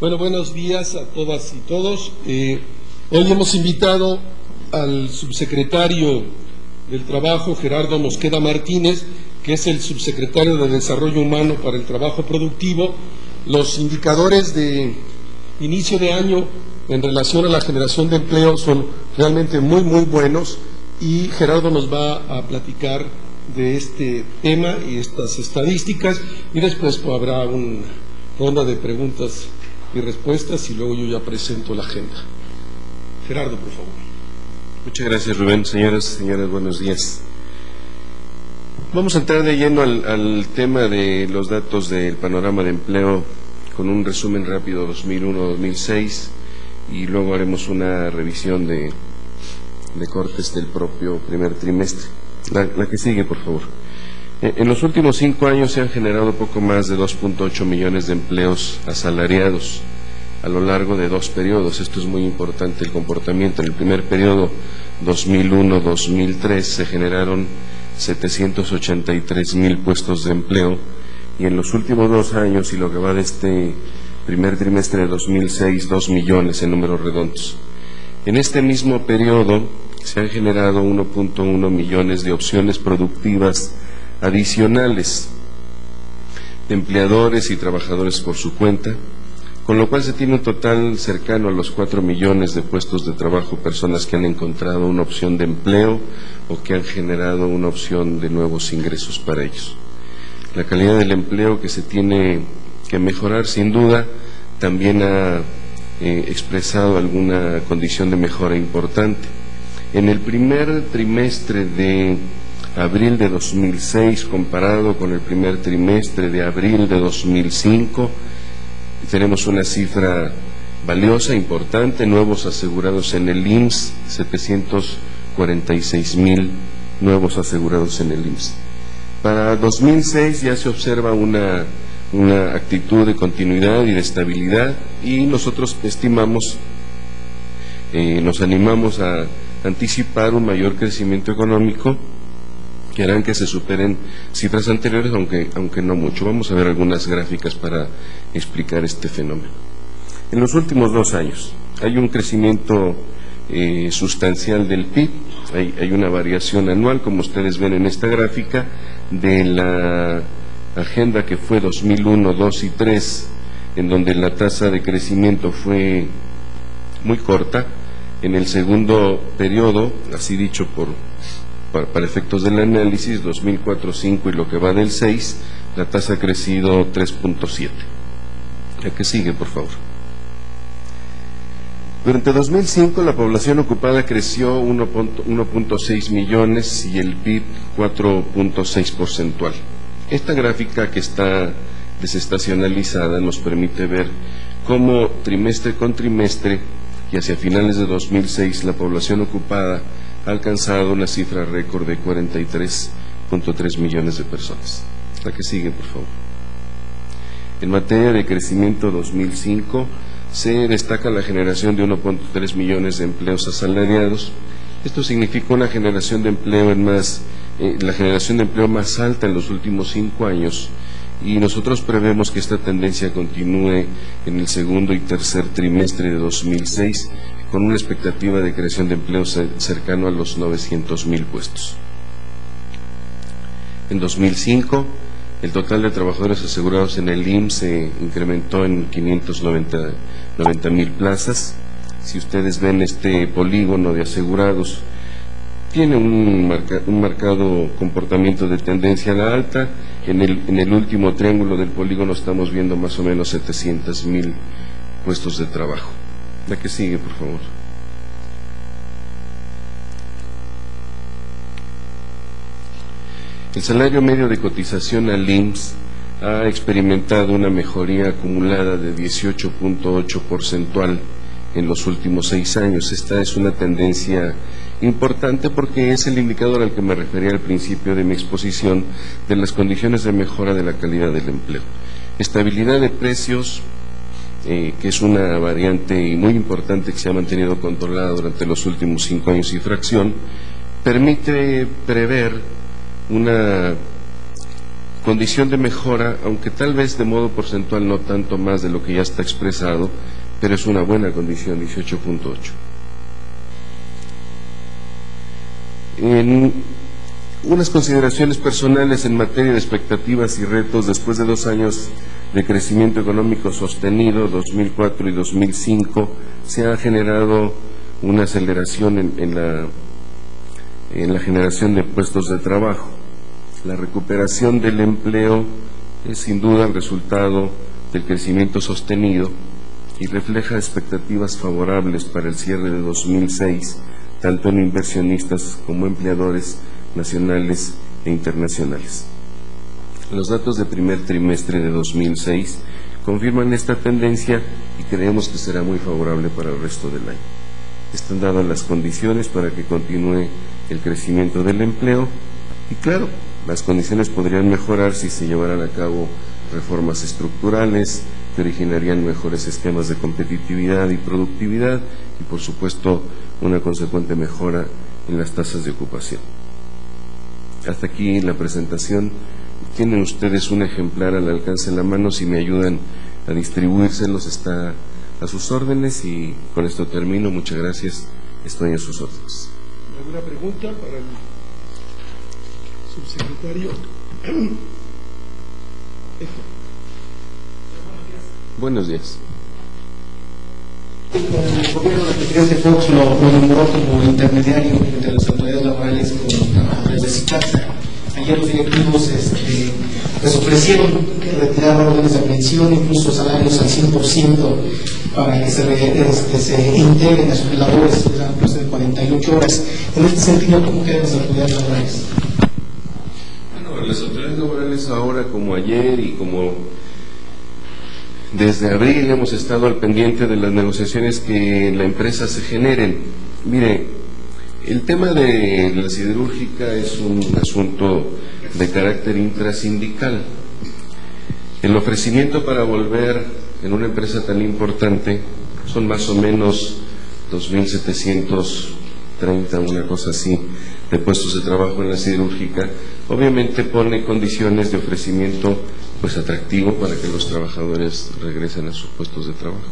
Bueno, buenos días a todas y todos. Hoy hemos invitado al subsecretario del Trabajo, Gerardo Mosqueda Martínez, que es el subsecretario de Desarrollo Humano para el Trabajo Productivo. Los indicadores de inicio de año en relación a la generación de empleo son realmente muy buenos, y Gerardo nos va a platicar de este tema y estas estadísticas, y después habrá una ronda de preguntas y respuestas, y luego yo ya presento la agenda. Gerardo, por favor. Muchas gracias, Rubén. Señoras y señores, buenos días. Vamos a entrar de lleno al tema de los datos del panorama de empleo con un resumen rápido 2001-2006, y luego haremos una revisión de cortes del propio primer trimestre. La que sigue, por favor. En los últimos 5 años se han generado poco más de 2.8 millones de empleos asalariados a lo largo de 2 periodos. Esto es muy importante, el comportamiento. En el primer periodo, 2001-2003, se generaron 783,000 puestos de empleo, y en los últimos 2 años, y lo que va de este primer trimestre de 2006, 2 millones en números redondos. En este mismo periodo se han generado 1.1 millones de opciones productivas adicionales de empleadores y trabajadores por su cuenta, con lo cual se tiene un total cercano a los 4 millones de puestos de trabajo, personas que han encontrado una opción de empleo o que han generado una opción de nuevos ingresos para ellos. La calidad del empleo, que se tiene que mejorar sin duda, también ha expresado alguna condición de mejora importante. En el primer trimestre de abril de 2006, comparado con el primer trimestre de abril de 2005, tenemos una cifra valiosa, importante. Nuevos asegurados en el IMSS, 746,000 nuevos asegurados en el IMSS. Para 2006 ya se observa una actitud de continuidad y de estabilidad, y nosotros estimamos, nos animamos a anticipar un mayor crecimiento económico que harán que se superen cifras anteriores, aunque no mucho. Vamos a ver algunas gráficas para explicar este fenómeno. En los últimos 2 años hay un crecimiento sustancial del PIB, hay una variación anual, como ustedes ven en esta gráfica, de la agenda que fue 2001, 2 y 3, en donde la tasa de crecimiento fue muy corta. En el segundo periodo, así dicho para efectos del análisis, 2004, 5 y lo que va del 6, la tasa ha crecido 3.7. La que sigue, por favor. Durante 2005 la población ocupada creció 1.6 millones y el PIB 4.6 porcentual. Esta gráfica, que está desestacionalizada, nos permite ver cómo trimestre con trimestre y hacia finales de 2006 la población ocupada ha alcanzado una cifra récord de 43.3 millones de personas. La que sigue, por favor. En materia de crecimiento 2005, se destaca la generación de 1.3 millones de empleos asalariados. Esto significa una generación de empleo la generación de empleo más alta en los últimos 5 años, y nosotros prevemos que esta tendencia continúe en el segundo y tercer trimestre de 2006, con una expectativa de creación de empleo cercano a los 900,000 puestos. En 2005, el total de trabajadores asegurados en el IMSS se incrementó en 590,000 plazas. Si ustedes ven este polígono de asegurados, tiene un marcado comportamiento de tendencia a la alta. En el último triángulo del polígono estamos viendo más o menos 700,000 puestos de trabajo. La que sigue, por favor. El salario medio de cotización al IMSS ha experimentado una mejoría acumulada de 18.8 porcentual en los últimos 6 años. Esta es una tendencia importante porque es el indicador al que me refería al principio de mi exposición de las condiciones de mejora de la calidad del empleo. Estabilidad de precios, que es una variante muy importante que se ha mantenido controlada durante los últimos 5 años y fracción, permite prever una condición de mejora, aunque tal vez de modo porcentual no tanto más de lo que ya está expresado, pero es una buena condición, 18.8. En unas consideraciones personales en materia de expectativas y retos, después de 2 años de crecimiento económico sostenido, 2004 y 2005, se ha generado una aceleración en la generación de puestos de trabajo. La recuperación del empleo es sin duda el resultado del crecimiento sostenido y refleja expectativas favorables para el cierre de 2006, tanto en inversionistas como empleadores nacionales e internacionales. Los datos de primer trimestre de 2006 confirman esta tendencia y creemos que será muy favorable para el resto del año. Están dadas las condiciones para que continúe el crecimiento del empleo y claro, las condiciones podrían mejorar si se llevaran a cabo reformas estructurales que originarían mejores esquemas de competitividad y productividad y por supuesto una consecuente mejora en las tasas de ocupación. Hasta aquí la presentación. Tienen ustedes un ejemplar al alcance de la mano, si me ayudan a distribuírselos está a sus órdenes y con esto termino. Muchas gracias, estoy a sus órdenes. ¿Alguna pregunta para el subsecretario? Buenos días. El gobierno del presidente Fox lo nombró como intermediario entre las autoridades laborales con los trabajadores de SICAPSA. Ayer los directivos les ofrecieron que retiraran órdenes de aprehensión, incluso salarios al 100% para que se integren a sus labores de la empresa de 48 horas. En este sentido, ¿cómo quedan las autoridades laborales? Bueno, las autoridades laborales ahora, como ayer y como desde abril, hemos estado al pendiente de las negociaciones que en la empresa se generen. Mire, el tema de la siderúrgica es un asunto de carácter intrasindical. El ofrecimiento para volver en una empresa tan importante son más o menos 2.730, una cosa así, de puestos de trabajo en la siderúrgica. Obviamente pone condiciones de ofrecimiento pues atractivo para que los trabajadores regresen a sus puestos de trabajo.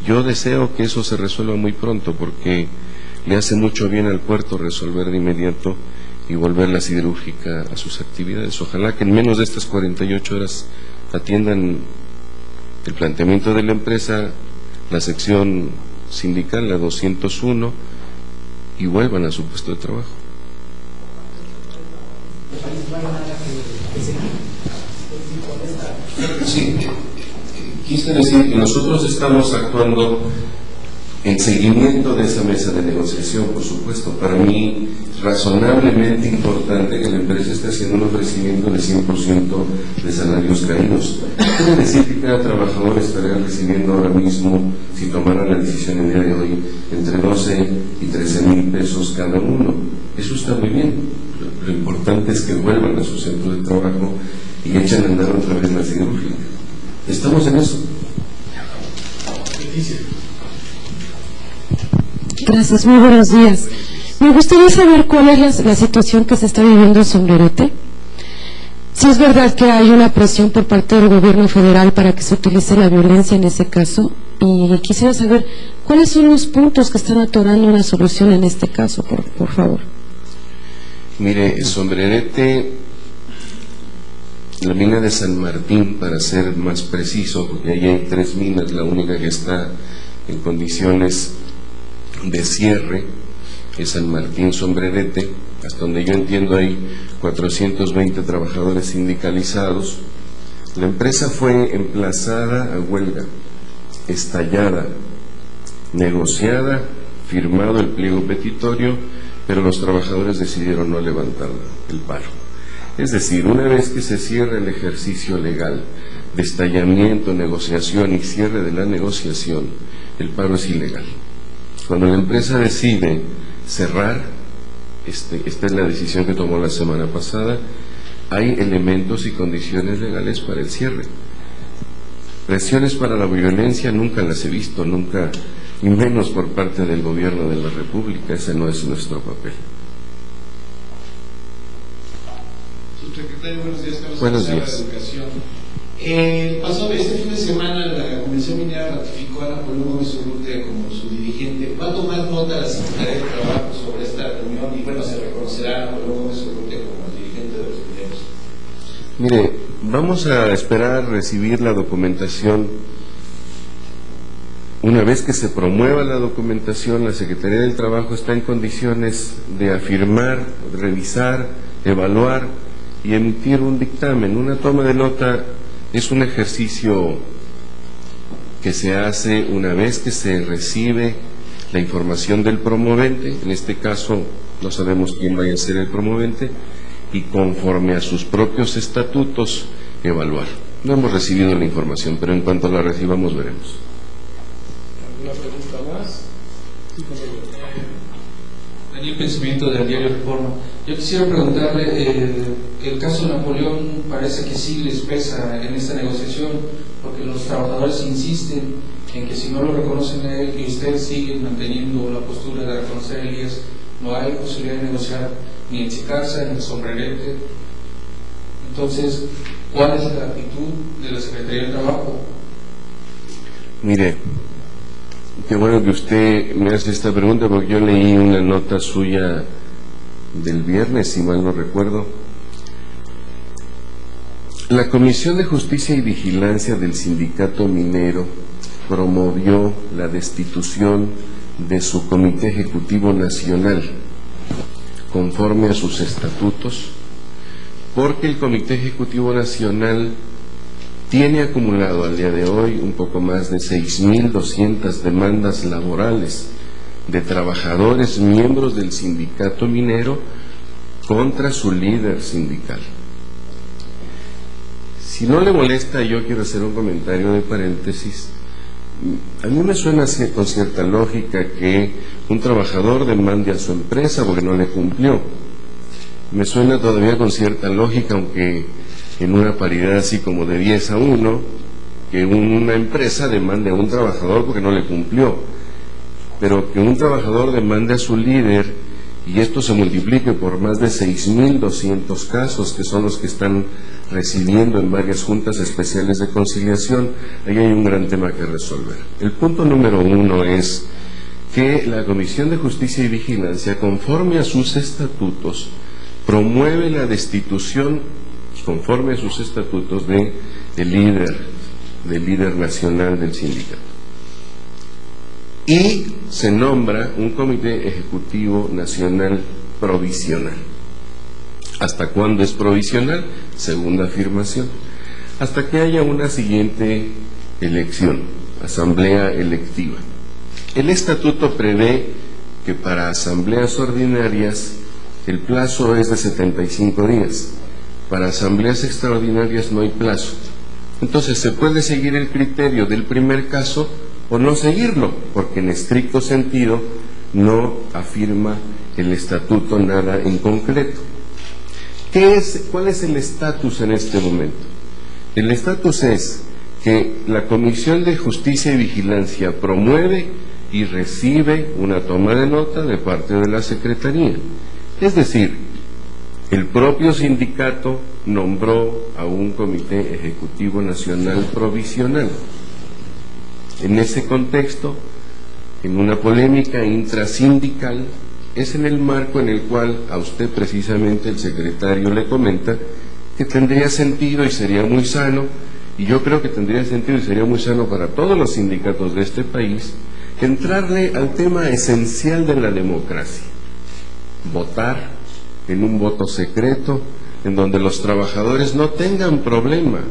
Yo deseo que eso se resuelva muy pronto porque le hace mucho bien al puerto resolver de inmediato y volver la siderúrgica a sus actividades. Ojalá que en menos de estas 48 horas atiendan el planteamiento de la empresa, la sección sindical, la 201, y vuelvan a su puesto de trabajo. Sí, quise decir que nosotros estamos actuando en seguimiento de esa mesa de negociación, por supuesto. Para mí, razonablemente importante que la empresa esté haciendo un ofrecimiento de 100% de salarios caídos. Quiere decir que cada trabajador estaría recibiendo ahora mismo, si tomaran la decisión el día de hoy, entre 12 y 13,000 pesos cada uno. Eso está muy bien. Lo importante es que vuelvan a su centro de trabajo y echen a andar otra vez la siderúrgica. Estamos en eso. Gracias, muy buenos días. Me gustaría saber cuál es la situación que se está viviendo en Sombrerete. Si es verdad que hay una presión por parte del gobierno federal para que se utilice la violencia en ese caso, y quisiera saber cuáles son los puntos que están atorando una solución en este caso, por favor. Mire, Sombrerete, la mina de San Martín, para ser más preciso, porque ahí hay 3 minas, la única que está en condiciones de cierre es San Martín Sombrerete. Hasta donde yo entiendo hay 420 trabajadores sindicalizados. La empresa fue emplazada a huelga, estallada, negociada, firmado el pliego petitorio, pero los trabajadores decidieron no levantar el paro. Es decir, una vez que se cierra el ejercicio legal de estallamiento, negociación y cierre de la negociación, el paro es ilegal. Cuando la empresa decide cerrar, esta es la decisión que tomó la semana pasada, hay elementos y condiciones legales para el cierre. Presiones para la violencia nunca las he visto, nunca, y menos por parte del gobierno de la República. Ese no es nuestro papel. Subsecretario. secretario, buenos días. Carlos Buenos González, días. Educación. El pasado este fin de semana la Convención Minera ratificó a Napoleón Gómez Urrutia como su dirigente. ¿Va a tomar nota la Secretaría de Trabajo sobre esta reunión? Y bueno, se reconocerá a Napoleón Gómez Urrutia como el dirigente de los mineros. Mire, vamos a esperar recibir la documentación. Una vez que se promueva la documentación, la Secretaría del Trabajo está en condiciones de afirmar, revisar, evaluar y emitir un dictamen. Una toma de nota es un ejercicio que se hace una vez que se recibe la información del promovente. En este caso no sabemos quién vaya a ser el promovente, y conforme a sus propios estatutos evaluar. No hemos recibido la información, pero en cuanto la recibamos veremos. ¿Alguna pregunta más? Sí, Daniel Pensamiento del diario Reforma. Yo quisiera preguntarle, el caso de Napoleón parece que sí les pesa en esta negociación, porque los trabajadores insisten en que si no lo reconocen a él y ustedes siguen manteniendo la postura de reconocer a Elías, no hay posibilidad de negociar ni en Chicarza, ni en Sombrerete. Entonces, ¿cuál es la actitud de la Secretaría del Trabajo? Mire, qué bueno que usted me hace esta pregunta, porque yo leí una nota suya del viernes, si mal no recuerdo. La Comisión de Justicia y Vigilancia del Sindicato Minero promovió la destitución de su Comité Ejecutivo Nacional conforme a sus estatutos, porque el Comité Ejecutivo Nacional tiene acumulado al día de hoy un poco más de 6.200 demandas laborales de trabajadores miembros del sindicato minero contra su líder sindical. Si no le molesta, yo quiero hacer un comentario de paréntesis. A mí me suena con cierta lógica que un trabajador demande a su empresa porque no le cumplió. Me suena todavía con cierta lógica, aunque en una paridad así como de 10-1, que una empresa demande a un trabajador porque no le cumplió. Pero que un trabajador demande a su líder y esto se multiplique por más de 6.200 casos, que son los que están recibiendo en varias juntas especiales de conciliación, ahí hay un gran tema que resolver. El punto número 1 es que la Comisión de Justicia y Vigilancia, conforme a sus estatutos, promueve la destitución, conforme a sus estatutos, del líder nacional del sindicato. Y se nombra un Comité Ejecutivo Nacional provisional. ¿Hasta cuándo es provisional? Segunda afirmación. Hasta que haya una siguiente elección, asamblea electiva. El estatuto prevé que para asambleas ordinarias el plazo es de 75 días. Para asambleas extraordinarias no hay plazo. Entonces se puede seguir el criterio del primer caso o no seguirlo, porque en estricto sentido no afirma el estatuto nada en concreto. ¿Cuál es el estatus en este momento? El estatus es que la Comisión de Justicia y Vigilancia promueve y recibe una toma de nota de parte de la Secretaría. Es decir, el propio sindicato nombró a un Comité Ejecutivo Nacional provisional. En ese contexto, en una polémica intrasindical, es en el marco en el cual a usted precisamente el secretario le comenta que tendría sentido y sería muy sano, y yo creo que tendría sentido y sería muy sano para todos los sindicatos de este país, entrarle al tema esencial de la democracia: votar en un voto secreto en donde los trabajadores no tengan problema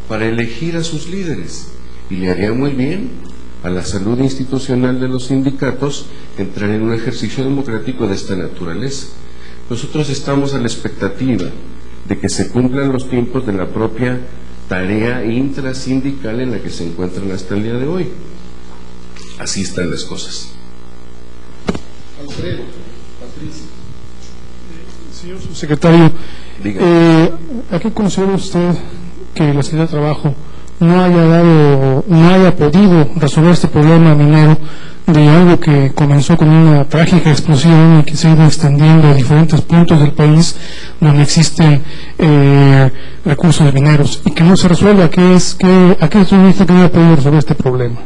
para elegir a sus líderes, y le haría muy bien a la salud institucional de los sindicatos entrar en un ejercicio democrático de esta naturaleza. Nosotros estamos a la expectativa de que se cumplan los tiempos de la propia tarea intrasindical en la que se encuentran hasta el día de hoy. Así están las cosas. Alfredo, Patricia. Señor subsecretario, Dígame. ¿a qué considera usted que la Secretaría de Trabajo no haya podido resolver este problema minero de algo que comenzó con una trágica explosión y que se ha ido extendiendo a diferentes puntos del país donde existen recursos mineros y que no se resuelve? ¿A qué es su ministro que no ha podido resolver este problema?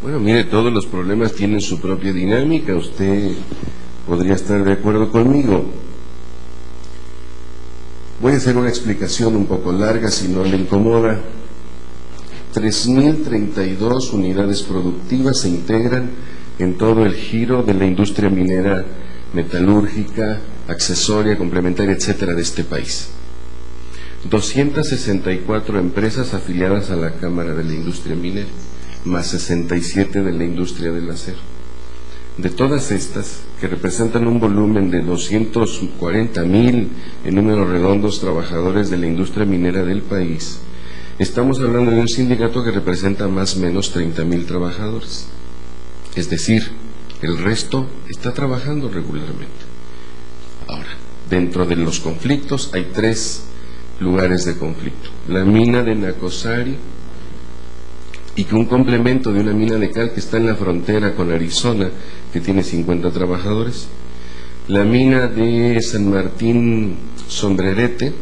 Bueno, mire, todos los problemas tienen su propia dinámica. Usted podría estar de acuerdo conmigo. Voy a hacer una explicación un poco larga, si no le incomoda. 3.032 unidades productivas se integran en todo el giro de la industria minera, metalúrgica, accesoria, complementaria, etcétera, de este país. 264 empresas afiliadas a la Cámara de la Industria Minera, más 67 de la industria del acero. De todas estas, que representan un volumen de 240.000 en números redondos trabajadores de la industria minera del país, estamos hablando de un sindicato que representa más o menos 30.000 trabajadores. Es decir, el resto está trabajando regularmente. Ahora, dentro de los conflictos hay 3 lugares de conflicto. La mina de Nacozari, y que un complemento de una mina de cal que está en la frontera con Arizona, que tiene 50 trabajadores. La mina de San Martín Sombrerete,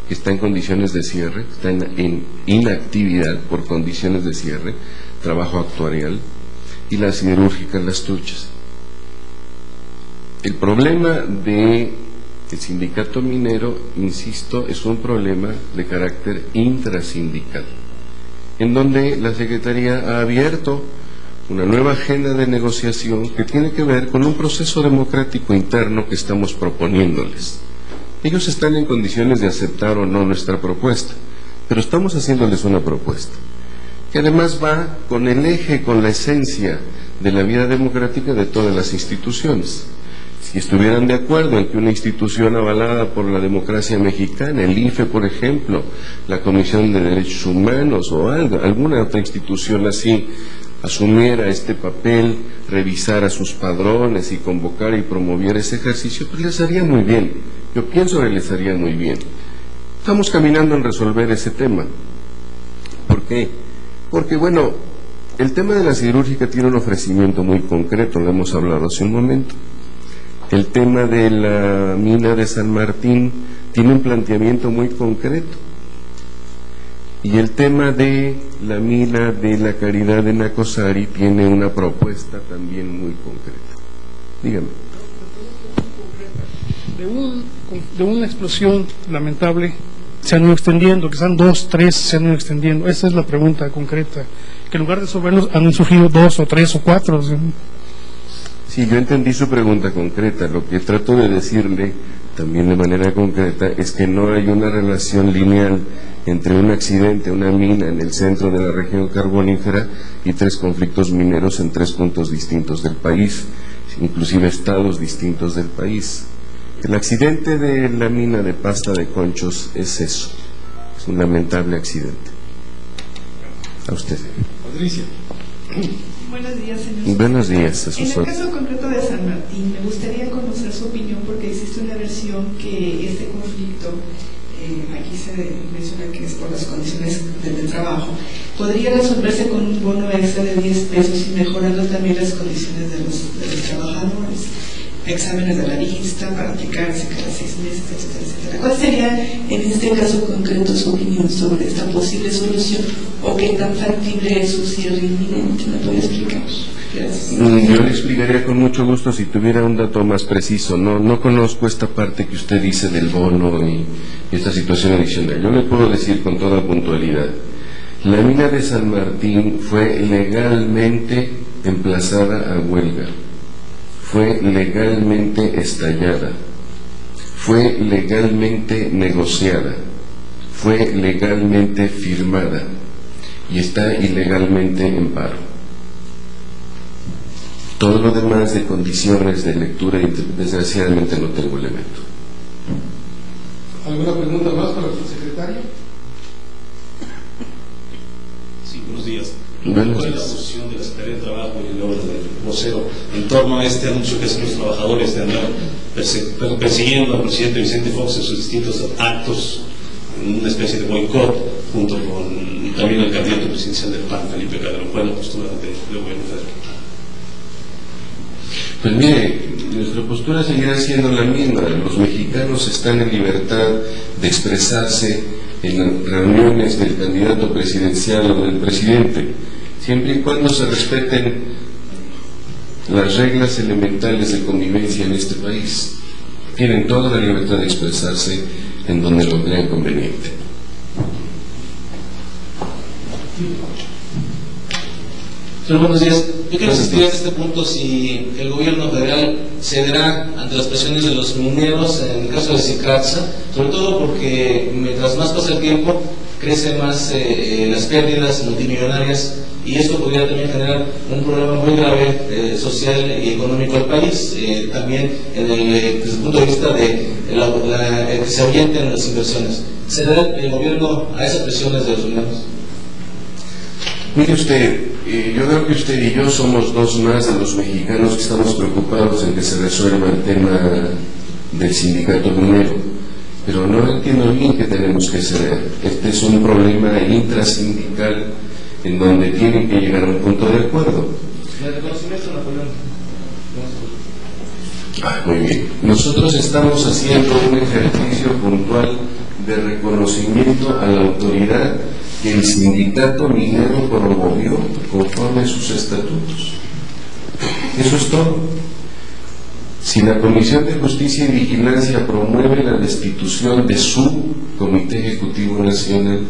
que está en condiciones de cierre, está en inactividad por condiciones de cierre, trabajo actuarial, y la siderúrgica Las Truchas. El problema del sindicato minero, insisto, es un problema de carácter intrasindical, en donde la Secretaría ha abierto una nueva agenda de negociación que tiene que ver con un proceso democrático interno que estamos proponiéndoles. Ellos están en condiciones de aceptar o no nuestra propuesta, pero estamos haciéndoles una propuesta que además va con el eje, con la esencia de la vida democrática de todas las instituciones. Si estuvieran de acuerdo en que una institución avalada por la democracia mexicana, el IFE, por ejemplo, la Comisión de Derechos Humanos o alguna otra institución así, asumiera este papel, revisara sus padrones y convocara y promoviera ese ejercicio, pues les haría muy bien. Yo pienso que les haría muy bien. Estamos caminando en resolver ese tema. ¿Por qué? Porque, bueno, el tema de la siderúrgica tiene un ofrecimiento muy concreto, lo hemos hablado hace un momento. El tema de la mina de San Martín tiene un planteamiento muy concreto. Y el tema de la mina de la Caridad de Nacozari tiene una propuesta también muy concreta. Dígame. De una explosión lamentable se han ido extendiendo, que sean 2, 3, se han ido extendiendo. Esa es la pregunta concreta. Que en lugar de resolverlos han surgido 2 o 3 o 4. Sí, yo entendí su pregunta concreta. Lo que trato de decirle también de manera concreta es que no hay una relación lineal entre un accidente, una mina en el centro de la región carbonífera y 3 conflictos mineros en 3 puntos distintos del país, inclusive estados distintos del país. El accidente de la mina de Pasta de Conchos es eso, es un lamentable accidente. A usted. Patricia. Buenos días, señor. Buenos días, a sus En el órdenes. caso concreto de San Martín, me gustaría conocer su opinión porque existe una versión que este conflicto, aquí se menciona que es por las condiciones del trabajo, podría resolverse con un bono extra de 10 pesos y mejorando también las condiciones de los trabajadores, exámenes de la vista para aplicarse cada 6 meses, etcétera, etcétera. ¿Cuál sería en este caso concreto su opinión sobre esta posible solución o qué tan factible es su cierre inminente? ¿Me puede explicar? Gracias. Yo le explicaría con mucho gusto si tuviera un dato más preciso. No conozco esta parte que usted dice del bono y esta situación adicional. Yo le puedo decir con toda puntualidad, la mina de San Martín fue legalmente emplazada a huelga, fue legalmente estallada, fue legalmente negociada, fue legalmente firmada y está ilegalmente en paro. Todo lo demás de condiciones de lectura, desgraciadamente no tengo elemento. ¿Alguna pregunta más para el secretario? Sí, buenos días. Buenos ¿Cuál es la días. posición de la Secretaría de Trabajo y el orden del vocero en torno a este anuncio que hacen los trabajadores de andar persiguiendo al presidente Vicente Fox en sus distintos actos, en una especie de boicot, junto con también el candidato presidencial del PAN, Felipe Calderón. ¿Cuál es la postura del gobierno federal? Pues mire, nuestra postura seguirá siendo la misma. Los mexicanos están en libertad de expresarse en reuniones del candidato presidencial o del presidente, siempre y cuando se respeten las reglas elementales de convivencia en este país. Tienen toda la libertad de expresarse en donde lo crean conveniente. Señor, buenos días. Yo quiero insistir en este punto si el gobierno federal cederá ante las presiones de los mineros en el caso de Cicatza, sobre todo porque mientras más pasa el tiempo, crecen más las pérdidas multimillonarias, y esto podría también generar un problema muy grave social y económico al país, también desde el punto de vista de que se ahuyenten las inversiones. ¿Cederá el gobierno a esas presiones de los mineros? Mire usted, yo creo que usted y yo somos dos más de los mexicanos que estamos preocupados en que se resuelva el tema del sindicato minero, pero no entiendo bien que tenemos que ceder. Este es un problema intrasindical en donde tienen que llegar a un punto de acuerdo. ¿El reconocimiento, Napoleón? Muy bien. Nosotros estamos haciendo un ejercicio puntual de reconocimiento a la autoridad que el sindicato minero promovió conforme a sus estatutos. Eso es todo. Si la Comisión de Justicia y Vigilancia promueve la destitución de su Comité Ejecutivo Nacional,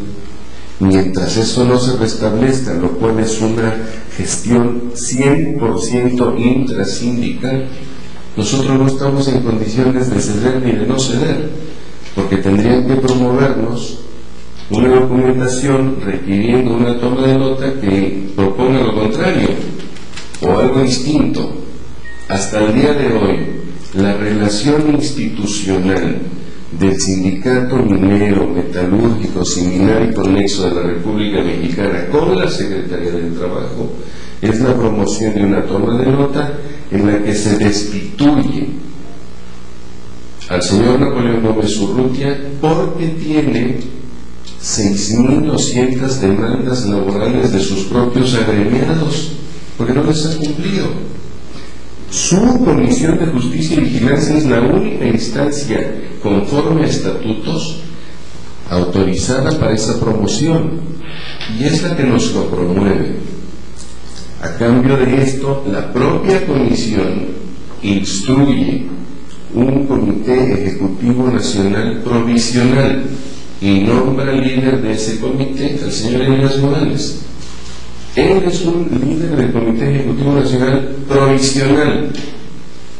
mientras eso no se restablezca, lo cual es una gestión 100% intrasindical, nosotros no estamos en condiciones de ceder ni de no ceder, porque tendrían que promovernos una documentación requiriendo una toma de nota que proponga lo contrario o algo distinto. Hasta el día de hoy, la relación institucional del Sindicato Minero, Metalúrgico, Similar y Conexo de la República Mexicana con la Secretaría del Trabajo es la promoción de una toma de nota en la que se destituye al señor Napoleón Gómez Urrutia porque tiene 6.200 demandas laborales de sus propios agremiados, porque no les ha cumplido. Su Comisión de Justicia y Vigilancia es la única instancia, conforme a estatutos, autorizada para esa promoción, y es la que nos lo promueve. A cambio de esto, la propia Comisión instruye un Comité Ejecutivo Nacional provisional y nombra líder de ese comité al señor Elías Morales. Él es un líder del Comité Ejecutivo Nacional provisional.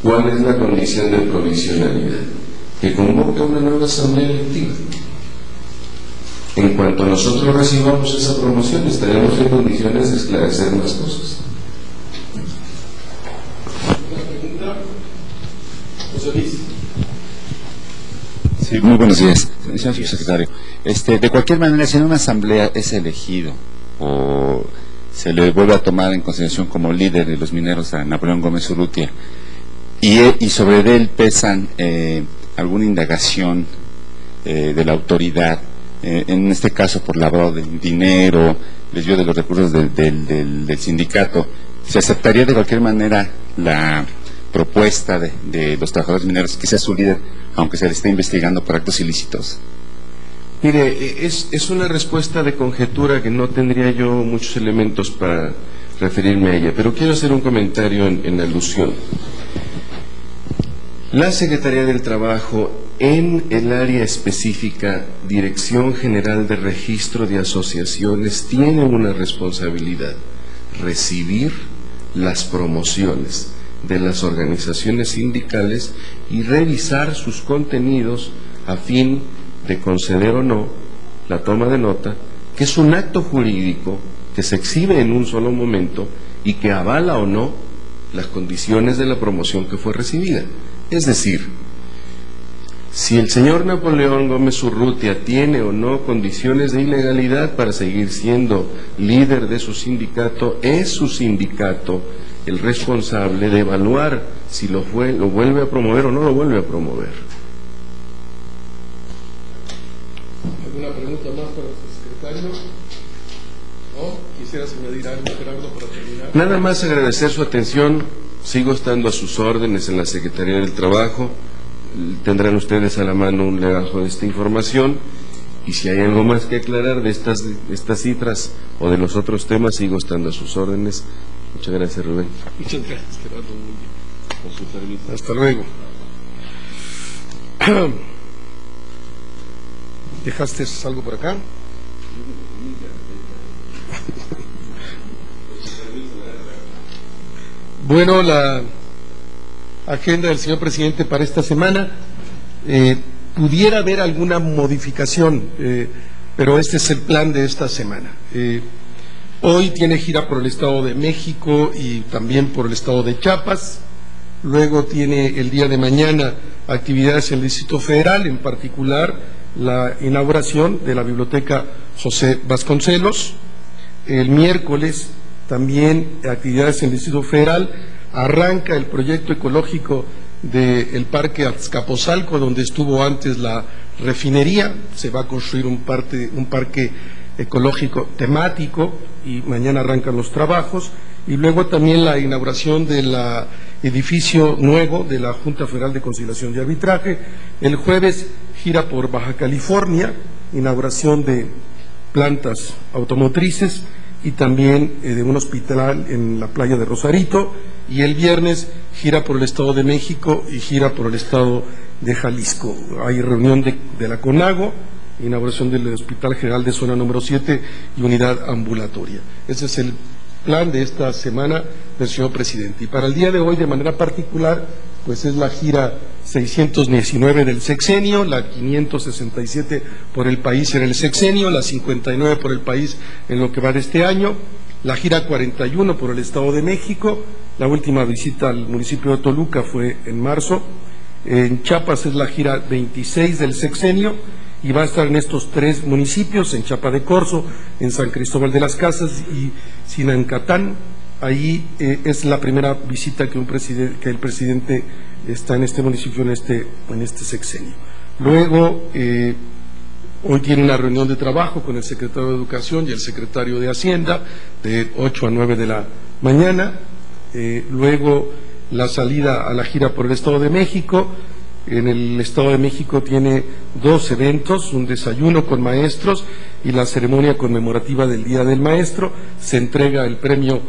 ¿Cuál es la condición de provisionalidad? Que convoca una nueva asamblea electiva. En cuanto nosotros recibamos esa promoción, estaremos en condiciones de esclarecer más cosas. Sí, muy buenos días, señor subsecretario. De cualquier manera, si en una asamblea es elegido o se le vuelve a tomar en consideración como líder de los mineros a Napoleón Gómez Urrutia y sobre él pesan alguna indagación de la autoridad, en este caso por lavado de dinero, desvío de los recursos del sindicato, ¿se aceptaría de cualquier manera la propuesta de los trabajadores mineros que sea su líder, aunque se le esté investigando por actos ilícitos? Mire, es una respuesta de conjetura que no tendría yo muchos elementos para referirme a ella, pero quiero hacer un comentario en alusión. La Secretaría del Trabajo, en el área específica Dirección General de Registro de Asociaciones, tiene una responsabilidad: recibir las promociones de las organizaciones sindicales y revisar sus contenidos a fin de conceder o no la toma de nota, que es un acto jurídico que se exhibe en un solo momento y que avala o no las condiciones de la promoción que fue recibida. Es decir, si el señor Napoleón Gómez Urrutia tiene o no condiciones de ilegalidad para seguir siendo líder de su sindicato, es su sindicato el responsable de evaluar si lo vuelve a promover o no lo vuelve a promover. ¿Alguna pregunta más para el secretario? ¿Quisieras añadir algo, Gerardo, para terminar? Nada más agradecer su atención. Sigo estando a sus órdenes en la Secretaría del Trabajo. Tendrán ustedes a la mano un legajo de esta información. Y si hay algo más que aclarar de estas cifras o de los otros temas, sigo estando a sus órdenes. Muchas gracias, Rubén. Muchas gracias, Gerardo. Muy bien. Con su permiso. Hasta luego. ¿Dejaste algo por acá? Bueno, la agenda del señor presidente para esta semana, pudiera haber alguna modificación, pero este es el plan de esta semana. Hoy tiene gira por el Estado de México y también por el Estado de Chiapas. Luego tiene el día de mañana actividades en el Distrito Federal, en particular la inauguración de la Biblioteca José Vasconcelos. El miércoles también actividades en el Distrito Federal. Arranca el proyecto ecológico del Parque Azcapotzalco, donde estuvo antes la refinería. Se va a construir un parque ecológico temático y mañana arrancan los trabajos. Y luego también la inauguración del edificio nuevo de la Junta Federal de Conciliación y Arbitraje. El jueves gira por Baja California, inauguración de plantas automotrices y también de un hospital en la playa de Rosarito. Y el viernes gira por el Estado de México y gira por el Estado de Jalisco. Hay reunión de la CONAGO, inauguración del Hospital General de Zona número 7 y unidad ambulatoria. Ese es el plan de esta semana del señor presidente. Y para el día de hoy, de manera particular, pues es la gira 619 del sexenio, la 567 por el país en el sexenio, la 59 por el país en lo que va de este año, la gira 41 por el Estado de México. La última visita al municipio de Toluca fue en marzo. En Chiapas es la gira 26 del sexenio y va a estar en estos tres municipios, en Chiapa de Corzo, en San Cristóbal de las Casas y Sinancatán. Ahí es la primera visita que el presidente está en este municipio en este sexenio. Luego, hoy tiene una reunión de trabajo con el secretario de Educación y el secretario de Hacienda de 8 a 9 de la mañana. Luego, la salida a la gira por el Estado de México. En el Estado de México tiene dos eventos, un desayuno con maestros y la ceremonia conmemorativa del Día del Maestro. Se entrega el premio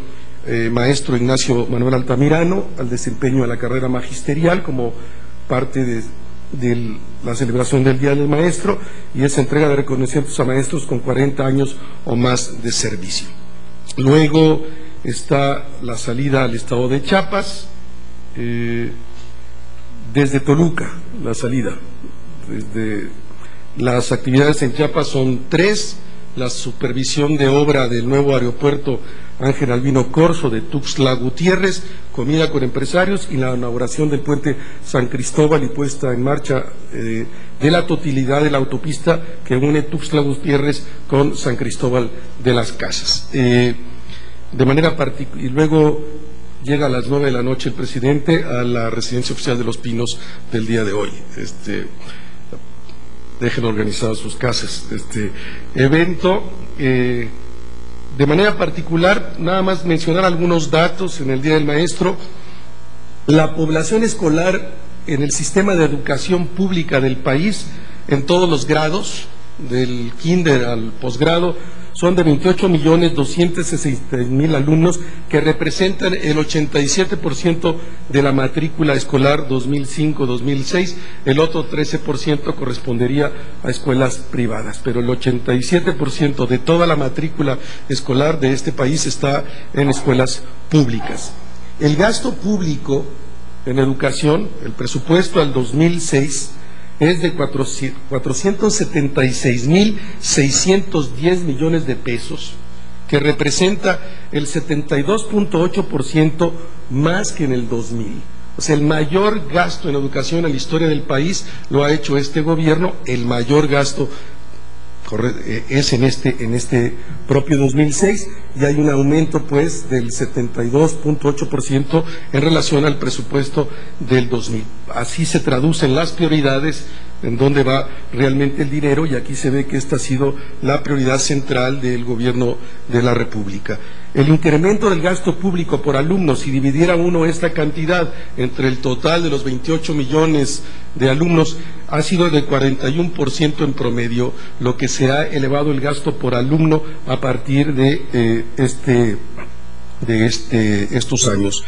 Maestro Ignacio Manuel Altamirano al desempeño de la carrera magisterial como parte de la celebración del Día del Maestro, y es entrega de reconocimientos a maestros con 40 años o más de servicio. Luego está la salida al Estado de Chiapas, desde Toluca, la salida. Las actividades en Chiapas son tres: la supervisión de obra del nuevo aeropuerto Ángel Albino Corzo de Tuxtla Gutiérrez, comida con empresarios, y la inauguración del puente San Cristóbal y puesta en marcha de la totalidad de la autopista que une Tuxtla Gutiérrez con San Cristóbal de las Casas. De manera particular, y luego llega a las 9 de la noche el presidente a la residencia oficial de Los Pinos del día de hoy. Dejen organizadas sus casas. Este evento, de manera particular, nada más mencionar algunos datos en el Día del Maestro. La población escolar en el sistema de educación pública del país, en todos los grados, del kinder al posgrado, son de 28.260.000 alumnos, que representan el 87% de la matrícula escolar 2005-2006. El otro 13% correspondería a escuelas privadas, pero el 87% de toda la matrícula escolar de este país está en escuelas públicas. El gasto público en educación, el presupuesto al 2006, es de 476.610 millones de pesos, que representa el 72.8% más que en el 2000. O sea, el mayor gasto en educación en la historia del país lo ha hecho este gobierno. El mayor gasto es en este propio 2006, y hay un aumento pues del 72.8% en relación al presupuesto del 2000. así se traducen las prioridades, en dónde va realmente el dinero, y aquí se ve que esta ha sido la prioridad central del gobierno de la República. El incremento del gasto público por alumno, si dividiera uno esta cantidad entre el total de los 28 millones de alumnos, ha sido de 41% en promedio, lo que se ha elevado el gasto por alumno a partir de estos años.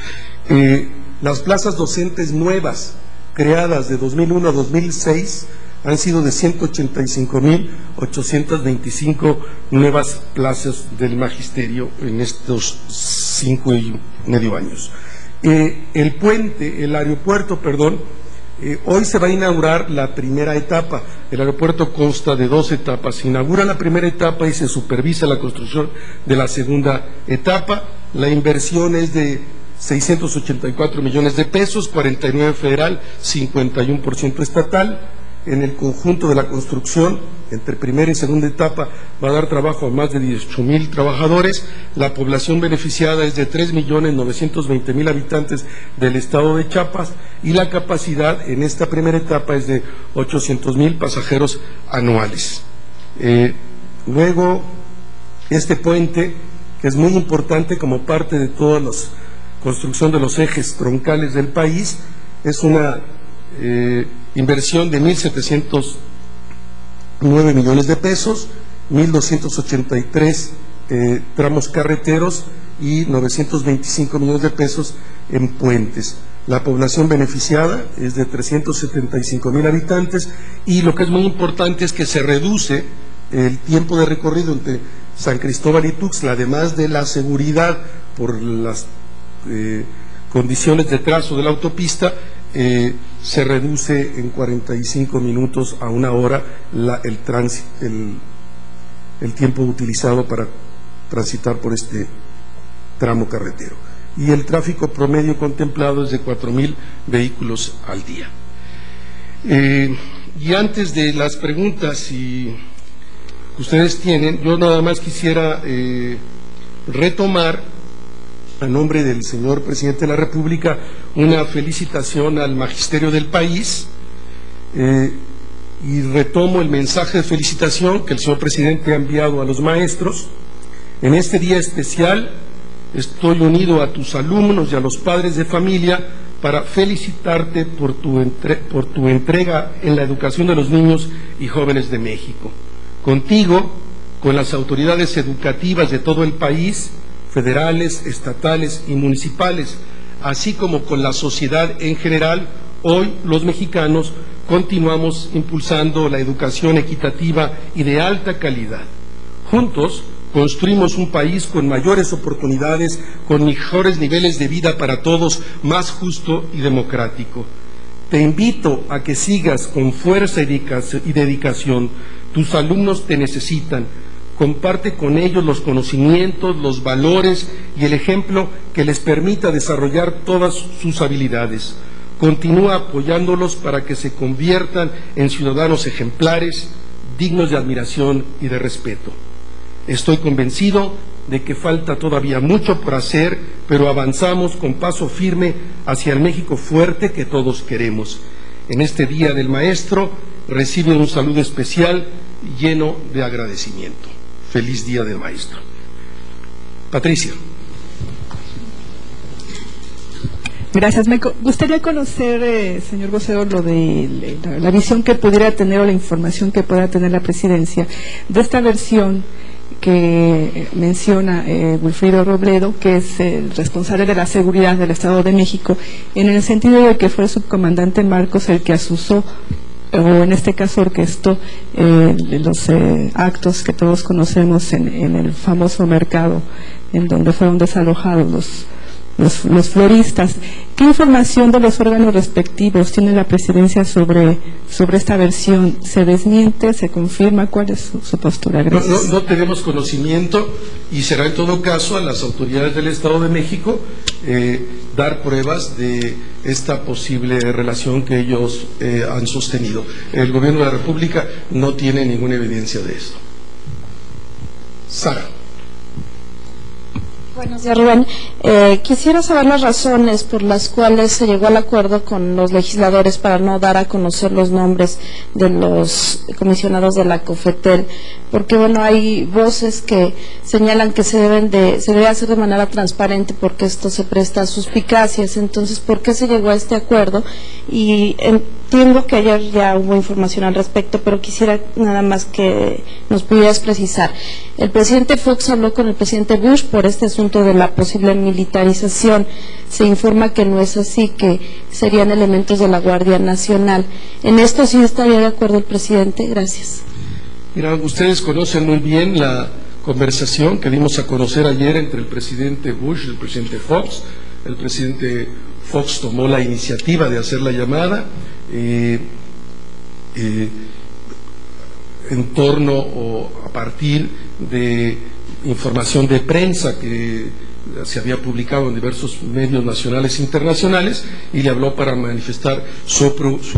Las plazas docentes nuevas creadas de 2001 a 2006 han sido de 185.825 nuevas plazas del magisterio en estos 5.5 años. El aeropuerto, hoy se va a inaugurar la primera etapa. El aeropuerto consta de 2 etapas. Se inaugura la primera etapa y se supervisa la construcción de la segunda etapa. La inversión es de 684 millones de pesos, 49 federal, 51% estatal. En el conjunto de la construcción, entre primera y segunda etapa, va a dar trabajo a más de 18,000 trabajadores. La población beneficiada es de 3.920.000 habitantes del estado de Chiapas, y la capacidad en esta primera etapa es de 800,000 pasajeros anuales. Luego, este puente, que es muy importante como parte de toda la construcción de los ejes troncales del país, es una inversión de 1.709 millones de pesos, 1.283 tramos carreteros y 925 millones de pesos en puentes. La población beneficiada es de 375,000 habitantes, y lo que es muy importante es que se reduce el tiempo de recorrido entre San Cristóbal y Tuxtla, además de la seguridad por las condiciones de trazo de la autopista. Se reduce en 45 minutos a 1 hora el tiempo utilizado para transitar por este tramo carretero, y el tráfico promedio contemplado es de 4,000 vehículos al día. Y antes de las preguntas que ustedes tienen, yo nada más quisiera retomar, a nombre del señor Presidente de la República, una felicitación al magisterio del país, y retomo el mensaje de felicitación que el señor Presidente ha enviado a los maestros. En este día especial estoy unido a tus alumnos y a los padres de familia para felicitarte por tu entrega en la educación de los niños y jóvenes de México. Contigo, con las autoridades educativas de todo el país, federales, estatales y municipales, así como con la sociedad en general, hoy los mexicanos continuamos impulsando la educación equitativa y de alta calidad. Juntos construimos un país con mayores oportunidades, con mejores niveles de vida para todos, más justo y democrático. Te invito a que sigas con fuerza y dedicación. Tus alumnos te necesitan. Comparte con ellos los conocimientos, los valores y el ejemplo que les permita desarrollar todas sus habilidades. Continúa apoyándolos para que se conviertan en ciudadanos ejemplares, dignos de admiración y de respeto. Estoy convencido de que falta todavía mucho por hacer, pero avanzamos con paso firme hacia el México fuerte que todos queremos. En este Día del Maestro, recibe un saludo especial lleno de agradecimiento. Feliz Día del Maestro. Patricia. Gracias. Me gustaría conocer, señor vocero, lo de la visión que pudiera tener o la información que pueda tener la presidencia de esta versión que menciona Wilfrido Robledo, que es el responsable de la seguridad del Estado de México, en el sentido de que fue el subcomandante Marcos el que asusó, o en este caso orquestó los actos que todos conocemos en el famoso mercado en donde fueron desalojados los floristas. ¿Qué información de los órganos respectivos tiene la presidencia sobre esta versión? ¿Se desmiente? ¿Se confirma? ¿Cuál es su postura? Gracias. No tenemos conocimiento, y será en todo caso a las autoridades del Estado de México dar pruebas de esta posible relación que ellos han sostenido. El Gobierno de la República no tiene ninguna evidencia de esto. Sara. Buenos días, Rubén. Quisiera saber las razones por las cuales se llegó al acuerdo con los legisladores para no dar a conocer los nombres de los comisionados de la COFETEL, porque bueno, hay voces que señalan que se debe hacer de manera transparente porque esto se presta a suspicacias. Entonces, ¿por qué se llegó a este acuerdo? Y entiendo que ayer ya hubo información al respecto, pero quisiera nada más que nos pudieras precisar. El presidente Fox habló con el presidente Bush por este asunto de la posible militarización. Se informa que no es así, que serían elementos de la Guardia Nacional. ¿En esto sí estaría de acuerdo el presidente? Gracias. Mira, ustedes conocen muy bien la conversación que dimos a conocer ayer entre el presidente Bush y el presidente Fox. El presidente Fox tomó la iniciativa de hacer la llamada en torno o a partir de información de prensa que se había publicado en diversos medios nacionales e internacionales, y le habló para manifestar su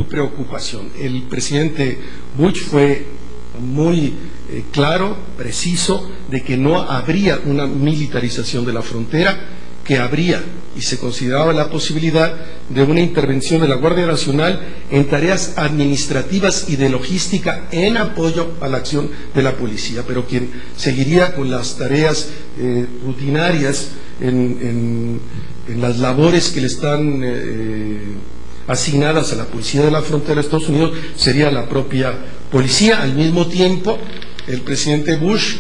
preocupación. El presidente Bush fue muy claro, preciso, de que no habría una militarización de la frontera, que habría y se consideraba la posibilidad de una intervención de la Guardia Nacional en tareas administrativas y de logística en apoyo a la acción de la policía, pero quien seguiría con las tareas rutinarias en las labores que le están asignadas a la Policía de la Frontera de Estados Unidos sería la propia policía. Al mismo tiempo, el presidente Bush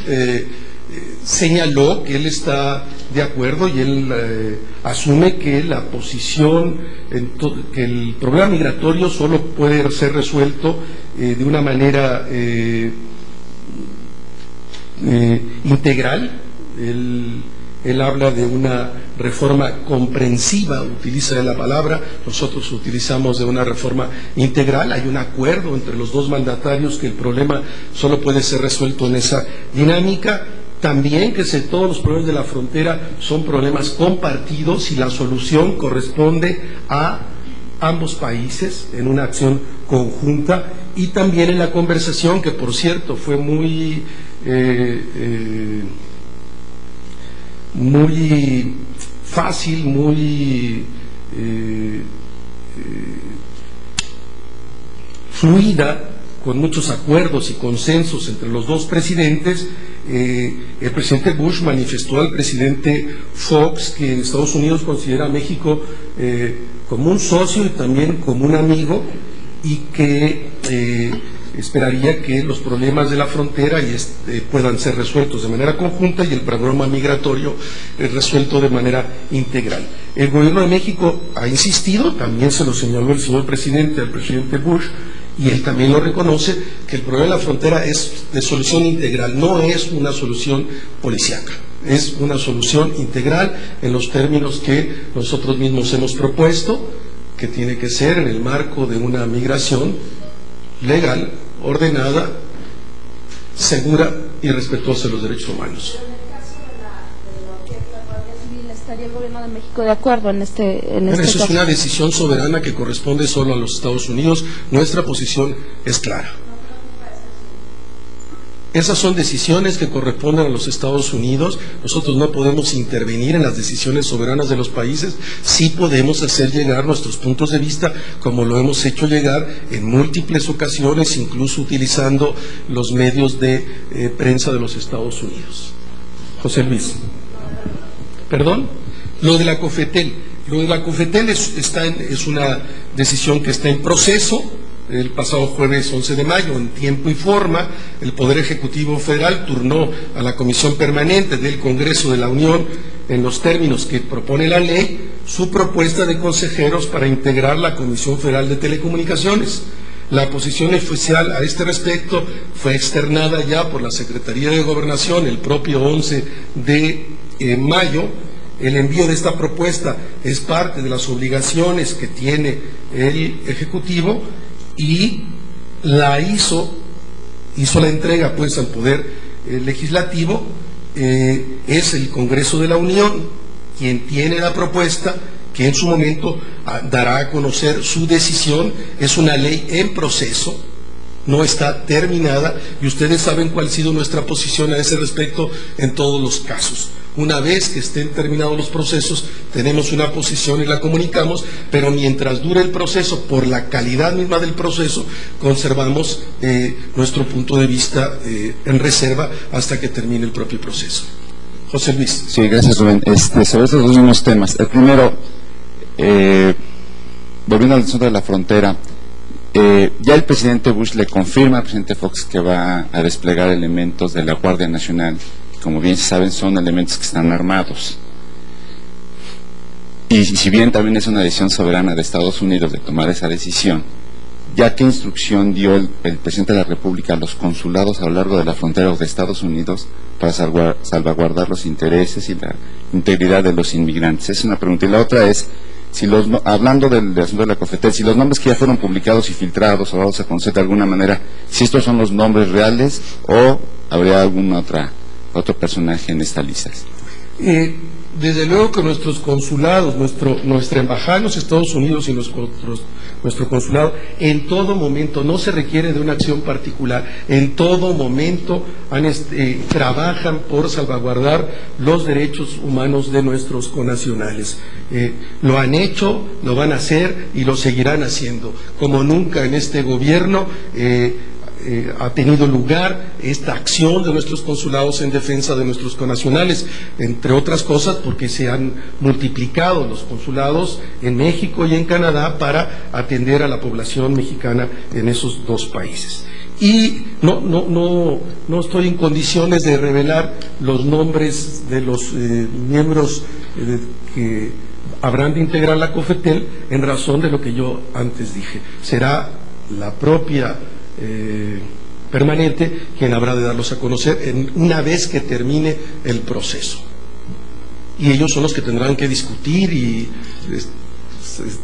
señaló que él está de acuerdo y él asume que la posición, que el problema migratorio solo puede ser resuelto de una manera integral. Él habla de una reforma comprensiva, utiliza la palabra, nosotros utilizamos de una reforma integral. Hay un acuerdo entre los dos mandatarios que el problema solo puede ser resuelto en esa dinámica. También que todos los problemas de la frontera son problemas compartidos y la solución corresponde a ambos países en una acción conjunta. Y también en la conversación, que por cierto fue muy fácil, muy fluida, con muchos acuerdos y consensos entre los dos presidentes. El presidente Bush manifestó al presidente Fox que Estados Unidos considera a México como un socio y también como un amigo, y que esperaría que los problemas de la frontera puedan ser resueltos de manera conjunta y el problema migratorio resuelto de manera integral. El gobierno de México ha insistido, también se lo señaló el señor presidente al presidente Bush, y él también lo reconoce, que el problema de la frontera es de solución integral, no es una solución policíaca, es una solución integral en los términos que nosotros mismos hemos propuesto, que tiene que ser en el marco de una migración legal, ordenada, segura y respetuosa de los derechos humanos. ¿Estaría el gobierno de México de acuerdo en este Eso caso? es una decisión soberana que corresponde solo a los Estados Unidos. Nuestra posición es clara. Esas son decisiones que corresponden a los Estados Unidos. Nosotros no podemos intervenir en las decisiones soberanas de los países. Sí podemos hacer llegar nuestros puntos de vista, como lo hemos hecho llegar en múltiples ocasiones, incluso utilizando los medios de prensa de los Estados Unidos. José Luis. ¿Perdón? Lo de la COFETEL. Lo de la COFETEL es una decisión que está en proceso. El pasado jueves 11 de mayo, en tiempo y forma, el Poder Ejecutivo Federal turnó a la Comisión Permanente del Congreso de la Unión, en los términos que propone la ley, su propuesta de consejeros para integrar la Comisión Federal de Telecomunicaciones. La posición oficial a este respecto fue externada ya por la Secretaría de Gobernación el propio 11 de mayo. El envío de esta propuesta es parte de las obligaciones que tiene el Ejecutivo, y hizo la entrega pues al Poder Legislativo. Es el Congreso de la Unión quien tiene la propuesta, que en su momento dará a conocer su decisión. Es una ley en proceso no está terminada, y ustedes saben cuál ha sido nuestra posición a ese respecto en todos los casos. Una vez que estén terminados los procesos, tenemos una posición y la comunicamos, pero mientras dure el proceso, por la calidad misma del proceso, conservamos nuestro punto de vista en reserva hasta que termine el propio proceso. José Luis. Sí, gracias, Rubén. Sobre estos dos mismos temas. El primero, volviendo al asunto de la frontera, ya el presidente Bush le confirma al presidente Fox que va a desplegar elementos de la Guardia Nacional. Como bien se saben, son elementos que están armados. Y si bien también es una decisión soberana de Estados Unidos de tomar esa decisión, ¿ya qué instrucción dio el presidente de la República a los consulados a lo largo de la frontera de Estados Unidos para salvaguardar los intereses y la integridad de los inmigrantes? Es una pregunta. Y la otra es, hablando del asunto de la COFETEL, si los nombres que ya fueron publicados y filtrados o dados a conocer de alguna manera, si estos son los nombres reales o habría algún otro personaje en esta lista. Desde luego que nuestros consulados, nuestra embajada en los Estados Unidos y nuestro consulado, en todo momento, no se requiere de una acción particular, en todo momento trabajan por salvaguardar los derechos humanos de nuestros connacionales. Lo han hecho, lo van a hacer y lo seguirán haciendo. Como nunca en este gobierno ha tenido lugar esta acción de nuestros consulados en defensa de nuestros connacionales, entre otras cosas porque se han multiplicado los consulados en México y en Canadá para atender a la población mexicana en esos dos países. Y no estoy en condiciones de revelar los nombres de los miembros que habrán de integrar la COFETEL en razón de lo que yo antes dije. Será la propia permanente quien habrá de darlos a conocer una vez que termine el proceso, y ellos son los que tendrán que discutir y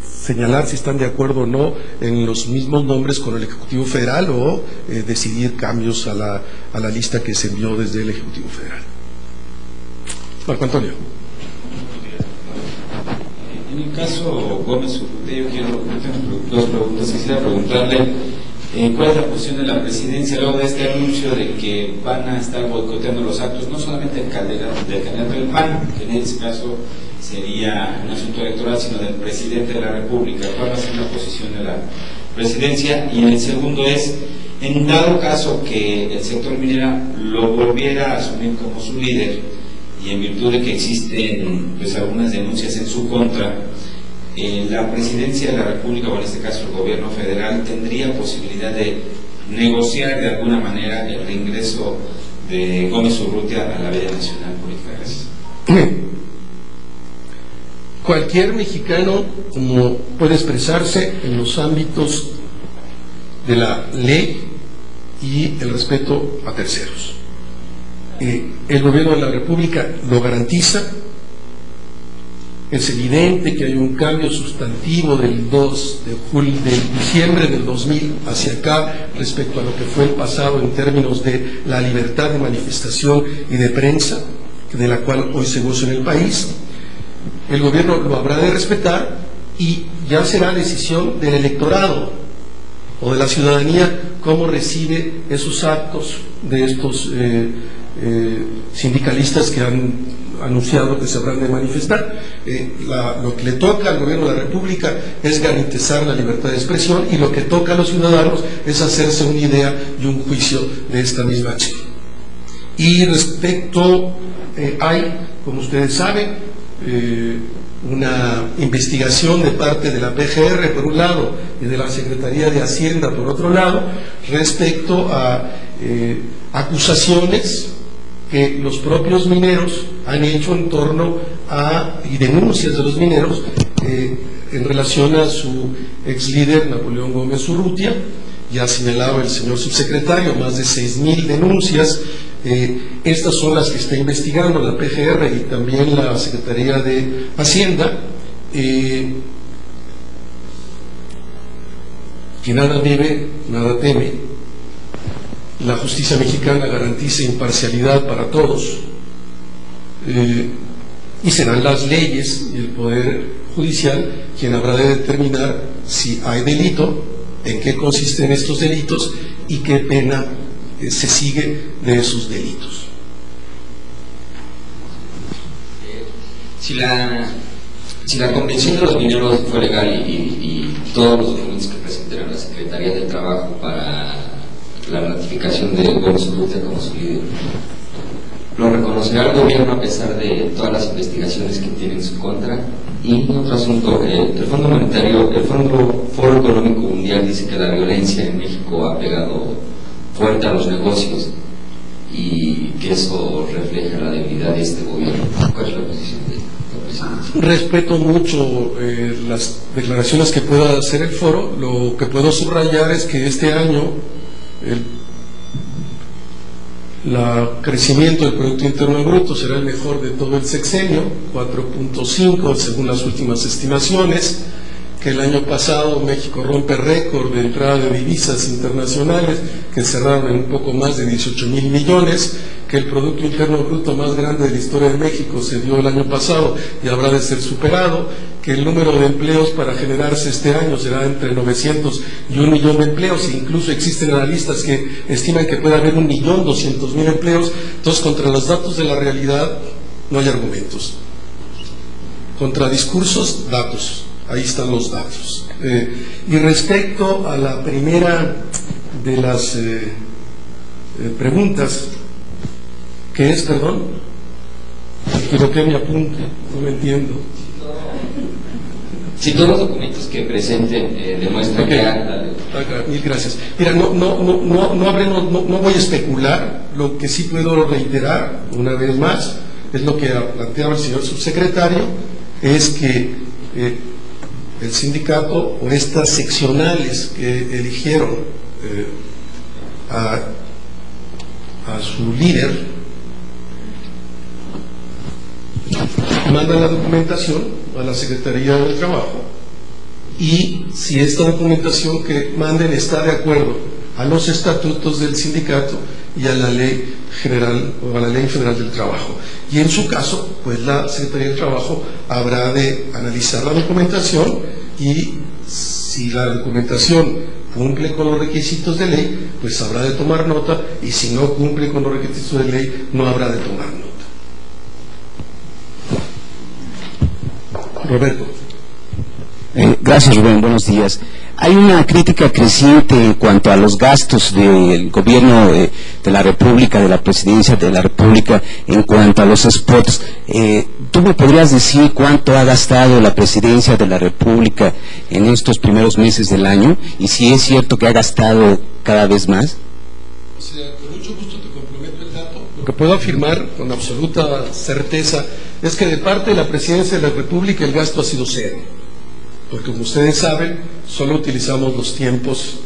señalar si están de acuerdo o no en los mismos nombres con el Ejecutivo Federal o decidir cambios a la lista que se envió desde el Ejecutivo Federal. Marco Antonio. En el caso Gómez Urrutia, yo tengo dos preguntas. Quisiera preguntarle ¿cuál es la posición de la presidencia luego de este anuncio de que van a estar boicoteando los actos, no solamente del candidato del PAN, que en este caso sería un asunto electoral, sino del presidente de la República? ¿Cuál va a ser la posición de la presidencia? Y el segundo es, en dado caso que el sector minero lo volviera a asumir como su líder, y en virtud de que existen pues algunas denuncias en su contra, la presidencia de la República, o en este caso el gobierno federal, tendría posibilidad de negociar de alguna manera el reingreso de Gómez Urrutia a la vida nacional política. Gracias. Cualquier mexicano puede expresarse en los ámbitos de la ley y el respeto a terceros. El gobierno de la República lo garantiza. Es evidente que hay un cambio sustantivo del 2 de diciembre del 2000 hacia acá respecto a lo que fue el pasado en términos de la libertad de manifestación y de prensa, de la cual hoy se goza en el país. El gobierno lo habrá de respetar y ya será decisión del electorado o de la ciudadanía cómo recibe esos actos de estos sindicalistas que han anunciado que se habrán de manifestar. Lo que le toca al gobierno de la República es garantizar la libertad de expresión, y lo que toca a los ciudadanos es hacerse una idea y un juicio de esta misma acción. Y respecto, hay, como ustedes saben, una investigación de parte de la PGR por un lado y de la Secretaría de Hacienda por otro lado respecto a acusaciones que los propios mineros han hecho en torno y denuncias de los mineros en relación a su ex líder Napoleón Gómez Urrutia. Ya señalaba el señor subsecretario, más de 6,000 denuncias. Estas son las que está investigando la PGR y también la Secretaría de Hacienda. Que nada debe, nada teme. La justicia mexicana garantiza imparcialidad para todos, y serán las leyes y el Poder Judicial quien habrá de determinar si hay delito en qué consisten estos delitos y qué pena se sigue de esos delitos. Si la convención de los mineros fue legal y todos los documentos que presentaron la Secretaría del Trabajo para la ratificación de Gómez Urrutia como su líder, ¿lo reconocerá el gobierno a pesar de todas las investigaciones que tiene en su contra? Y otro asunto, el Fondo Monetario, el Foro Económico Mundial dice que la violencia en México ha pegado fuerte a los negocios y que eso refleja la debilidad de este gobierno. ¿Cuál es la posición de la presidencia? Respeto mucho las declaraciones que pueda hacer el foro. Lo que puedo subrayar es que este año el crecimiento del Producto Interno Bruto será el mejor de todo el sexenio, 4.5 según las últimas estimaciones, que el año pasado México rompe récord de entrada de divisas internacionales que cerraron en un poco más de 18,000 millones, que el Producto Interno Bruto más grande de la historia de México se dio el año pasado y habrá de ser superado, que el número de empleos para generarse este año será entre 900 y 1 millón de empleos, e incluso existen analistas que estiman que puede haber 1.200.000 empleos. Entonces, contra los datos de la realidad no hay argumentos. Contra discursos, datos. Ahí están los datos. Y respecto a la primera de las preguntas, que es, perdón, equivoqué mi apunte, no me entiendo. Si todos los documentos que presenten demuestran que... Mil gracias. Mira, no voy a especular. Lo que sí puedo reiterar una vez más es lo que planteaba el señor subsecretario, es que el sindicato o estas seccionales que eligieron a su líder mandan la documentación a la Secretaría del Trabajo, y si esta documentación que manden está de acuerdo a los estatutos del sindicato y a la ley general o a la ley federal del trabajo, y en su caso pues la Secretaría del Trabajo habrá de analizar la documentación, y si la documentación cumple con los requisitos de ley pues habrá de tomar nota, y si no cumple con los requisitos de ley no habrá de tomar nota. Roberto. Gracias, Rubén. Buenos días. Hay una crítica creciente en cuanto a los gastos del gobierno de la República, de la Presidencia de la República, en cuanto a los spots. ¿Tú me podrías decir cuánto ha gastado la Presidencia de la República en estos primeros meses del año? Y si es cierto que ha gastado cada vez más. O sea, con mucho gusto te comprometo el dato. Lo que puedo afirmar con absoluta certeza es que de parte de la Presidencia de la República el gasto ha sido cero, porque como ustedes saben, solo utilizamos los tiempos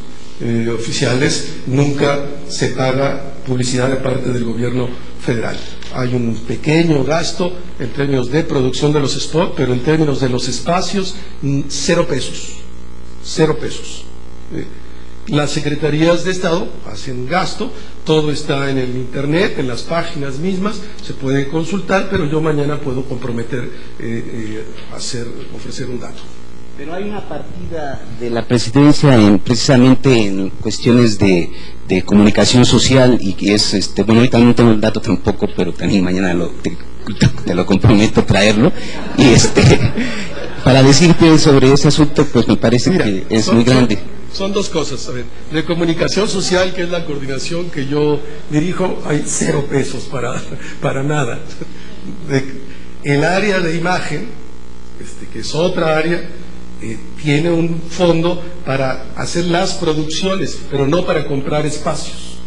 oficiales, nunca se paga publicidad de parte del gobierno federal. Hay un pequeño gasto en términos de producción de los spots, pero en términos de los espacios, 0 pesos. 0 pesos. Las secretarías de Estado hacen gasto, todo está en el internet, en las páginas mismas, se puede consultar, pero yo mañana puedo comprometer ofrecer un dato. Pero hay una partida de la Presidencia precisamente en cuestiones de comunicación social, y que es, bueno, ahorita no tengo el dato tampoco, pero también mañana te lo comprometo traerlo, y para decirte sobre ese asunto, pues me parece que es muy grande. Son dos cosas. A ver, de comunicación social, que es la coordinación que yo dirijo, hay 0 pesos para nada. El área de imagen, que es otra área, tiene un fondo para hacer las producciones, pero no para comprar espacios.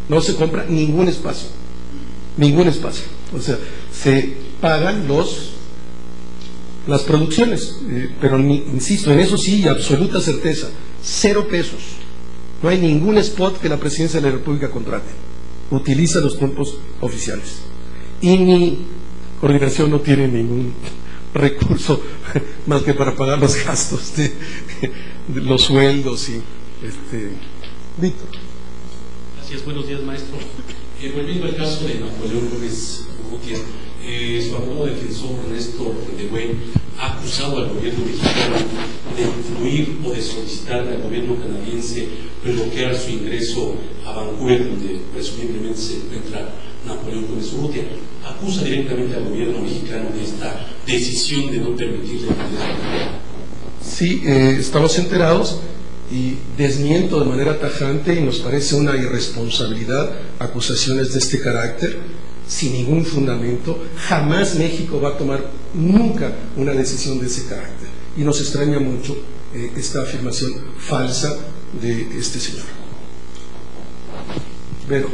No se compra ningún espacio. Ningún espacio. O sea, se pagan las producciones, pero insisto, en eso sí, absoluta certeza. 0 pesos. No hay ningún spot que la Presidencia de la República contrate. Utiliza los tiempos oficiales. Y mi coordinación no tiene ningún recurso más que para pagar los gastos de los sueldos y Víctor. Gracias, buenos días, maestro. Volviendo al caso de Napoleón Gómez Urrutia, su abogado defensor Ernesto de Buen ha acusado al gobierno mexicano de influir o de solicitarle al gobierno canadiense bloquear su ingreso a Vancouver, donde presumiblemente se encuentra Napoleón Gómez Urrutia. Acusa directamente al gobierno mexicano de esta decisión de no permitirle ingresar. Sí, estamos enterados y desmiento de manera tajante, y nos parece una irresponsabilidad acusaciones de este carácter sin ningún fundamento. Jamás México va a tomar nunca una decisión de ese carácter, y nos extraña mucho esta afirmación falsa de este señor. Vero.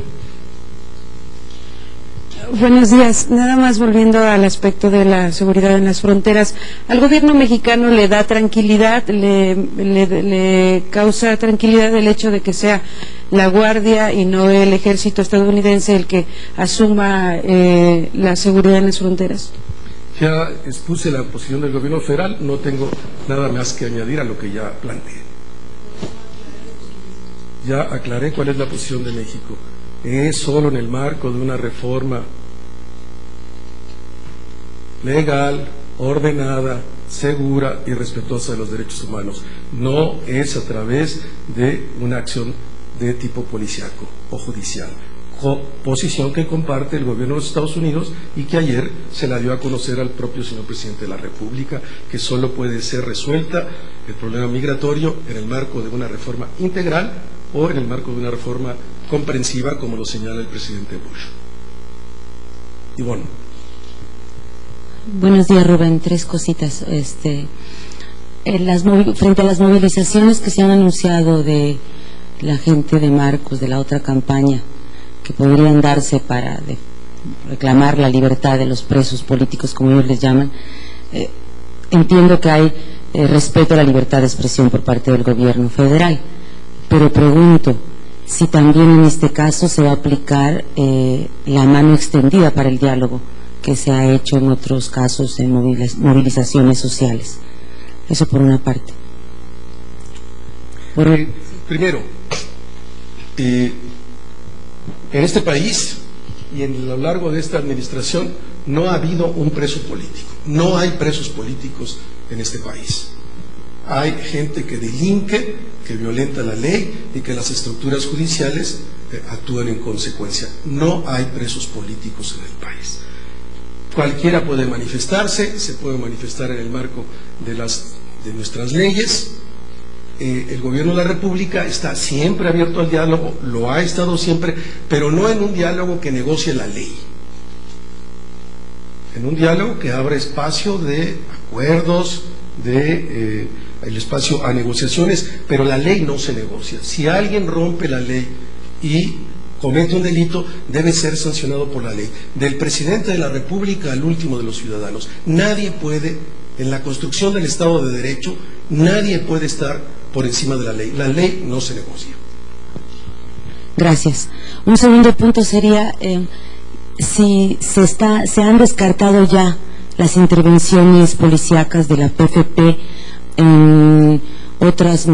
Buenos días. Nada más volviendo al aspecto de la seguridad en las fronteras, ¿al gobierno mexicano le da tranquilidad, le causa tranquilidad el hecho de que sea la Guardia y no el ejército estadounidense el que asuma la seguridad en las fronteras? Ya expuse la posición del gobierno federal, no tengo nada más que añadir a lo que ya planteé. Ya aclaré cuál es la posición de México. Es solo en el marco de una reforma legal, ordenada, segura y respetuosa de los derechos humanos. No es a través de una acción de tipo policíaco o judicial. Posición que comparte el gobierno de los Estados Unidos y que ayer se la dio a conocer al propio señor presidente de la República, que solo puede ser resuelta el problema migratorio en el marco de una reforma integral o en el marco de una reforma comprensiva, como lo señala el presidente Bush. Ivonne. Buenos días, Rubén. Tres cositas. Frente a las movilizaciones que se han anunciado de la gente de Marcos, de la otra campaña, que podrían darse para reclamar la libertad de los presos políticos, como ellos les llaman, entiendo que hay respeto a la libertad de expresión por parte del gobierno federal, pero pregunto si también en este caso se va a aplicar la mano extendida para el diálogo que se ha hecho en otros casos de movilizaciones sociales. Eso por una parte. Primero, en este país y a lo largo de esta administración no ha habido un preso político. No hay presos políticos en este país. Hay gente que delinque, que violenta la ley y que las estructuras judiciales actúan en consecuencia. No hay presos políticos en el país. Cualquiera puede manifestarse, se puede manifestar en el marco de nuestras leyes. El gobierno de la República está siempre abierto al diálogo, lo ha estado siempre, pero no en un diálogo que negocie la ley, en un diálogo que abra espacio de acuerdos, el espacio a negociaciones, pero la ley no se negocia. Si alguien rompe la ley y comete un delito, debe ser sancionado por la ley, del presidente de la República al último de los ciudadanos. Nadie puede, en la construcción del Estado de Derecho, nadie puede estar por encima de la ley. La ley no se negocia. Gracias. Un segundo punto sería si se han descartado ya las intervenciones policíacas de la PFP en otras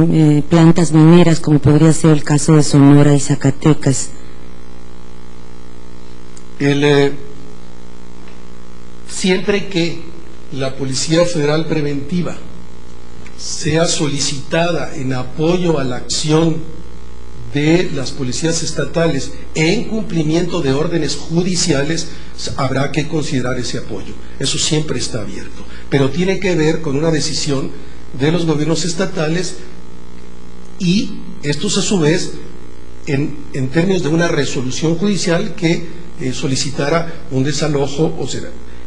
plantas mineras, como podría ser el caso de Sonora y Zacatecas. Siempre que la Policía Federal Preventiva sea solicitada en apoyo a la acción de las policías estatales en cumplimiento de órdenes judiciales, habrá que considerar ese apoyo. Eso siempre está abierto, pero tiene que ver con una decisión de los gobiernos estatales y estos a su vez en términos de una resolución judicial que solicitara un desalojo, o sea,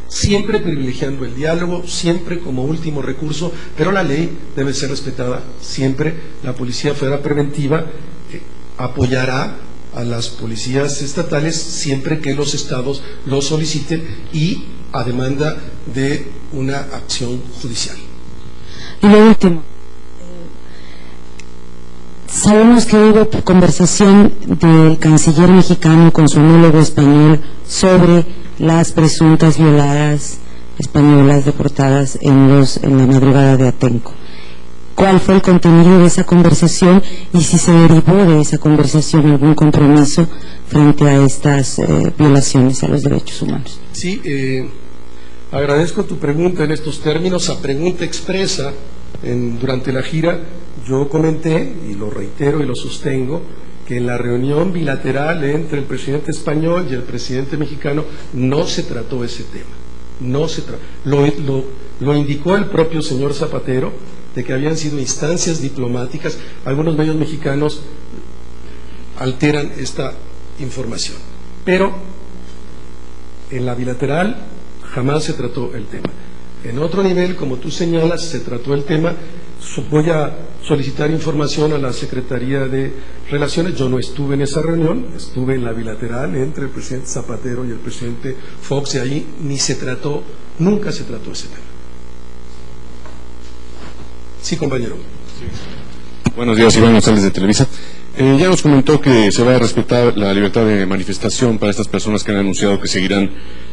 siempre privilegiando el diálogo, siempre como último recurso, pero la ley debe ser respetada siempre. La Policía Federal Preventiva apoyará a las policías estatales siempre que los estados lo soliciten y a demanda de una acción judicial. Y lo último, sabemos que hubo conversación del canciller mexicano con su homólogo español sobre las presuntas violadas españolas deportadas en la madrugada de Atenco. ¿Cuál fue el contenido de esa conversación y si se derivó de esa conversación algún compromiso frente a estas violaciones a los derechos humanos? Sí, agradezco tu pregunta en estos términos. A pregunta expresa durante la gira, yo comenté, y lo reitero y lo sostengo, que en la reunión bilateral entre el presidente español y el presidente mexicano no se trató ese tema. No se trató. Lo indicó el propio señor Zapatero, de que habían sido instancias diplomáticas. Algunos medios mexicanos alteran esta información. Pero en la bilateral jamás se trató el tema. En otro nivel, como tú señalas, se trató el tema. Voy a solicitar información a la Secretaría de Relaciones. Yo no estuve en esa reunión, estuve en la bilateral entre el presidente Zapatero y el presidente Fox, y ahí nunca se trató ese tema. Sí, compañero. Sí. Buenos días, Iván González de Televisa. Ya nos comentó que se va a respetar la libertad de manifestación para estas personas que han anunciado que seguirán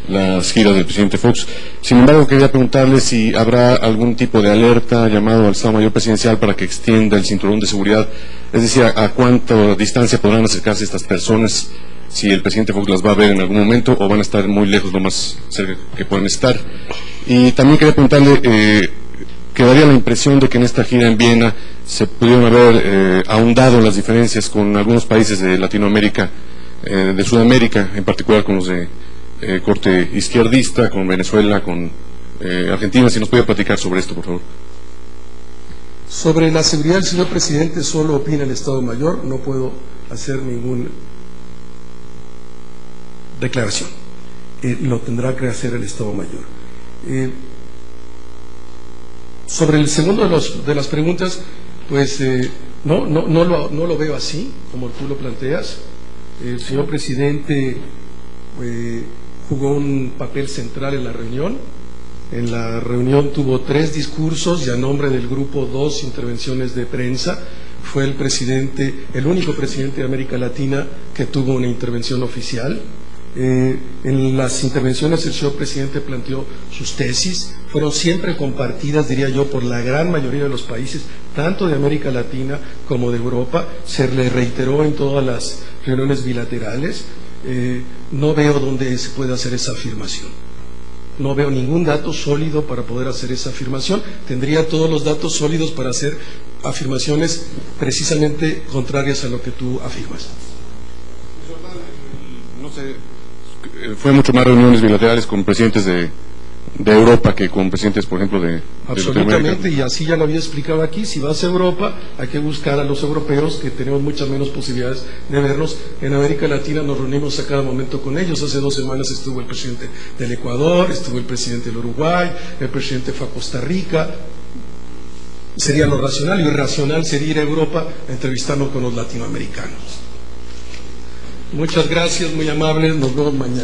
las giras del presidente Fox. Sin embargo, quería preguntarle si habrá algún tipo de alerta, llamado al Estado Mayor Presidencial para que extienda el cinturón de seguridad, es decir, a cuánta distancia podrán acercarse estas personas, si el presidente Fox las va a ver en algún momento o van a estar muy lejos, lo más cerca que pueden estar. Y también quería preguntarle, quedaría la impresión de que en esta gira en Viena se pudieron haber ahondado las diferencias con algunos países de Latinoamérica, de Sudamérica, en particular con los de corte izquierdista, con Venezuela, con Argentina. Si nos puede platicar sobre esto, por favor. Sobre la seguridad del señor presidente solo opina el Estado Mayor, no puedo hacer ninguna declaración. Lo tendrá que hacer el Estado Mayor. Sobre el segundo de las preguntas, pues no lo veo así, como tú lo planteas. El señor presidente jugó un papel central en la reunión. En la reunión tuvo 3 discursos y a nombre del grupo 2 intervenciones de prensa. Fue el único presidente de América Latina que tuvo una intervención oficial. En las intervenciones el señor presidente planteó sus tesis, fueron siempre compartidas, diría yo, por la gran mayoría de los países, tanto de América Latina como de Europa. Se le reiteró en todas las reuniones bilaterales. No veo dónde se puede hacer esa afirmación. No veo ningún dato sólido para poder hacer esa afirmación. Tendría todos los datos sólidos para hacer afirmaciones precisamente contrarias a lo que tú afirmas. No sé, fue mucho más reuniones bilaterales con presidentes de Europa que con presidentes, por ejemplo, de absolutamente, y así ya lo había explicado aquí. Si vas a Europa, hay que buscar a los europeos, que tenemos muchas menos posibilidades de vernos. En América Latina nos reunimos a cada momento con ellos. Hace 2 semanas estuvo el presidente del Ecuador, estuvo el presidente del Uruguay, el presidente fue a Costa Rica. Sería lo racional, y lo irracional sería ir a Europa a entrevistarnos con los latinoamericanos. Muchas gracias, muy amables, nos vemos mañana.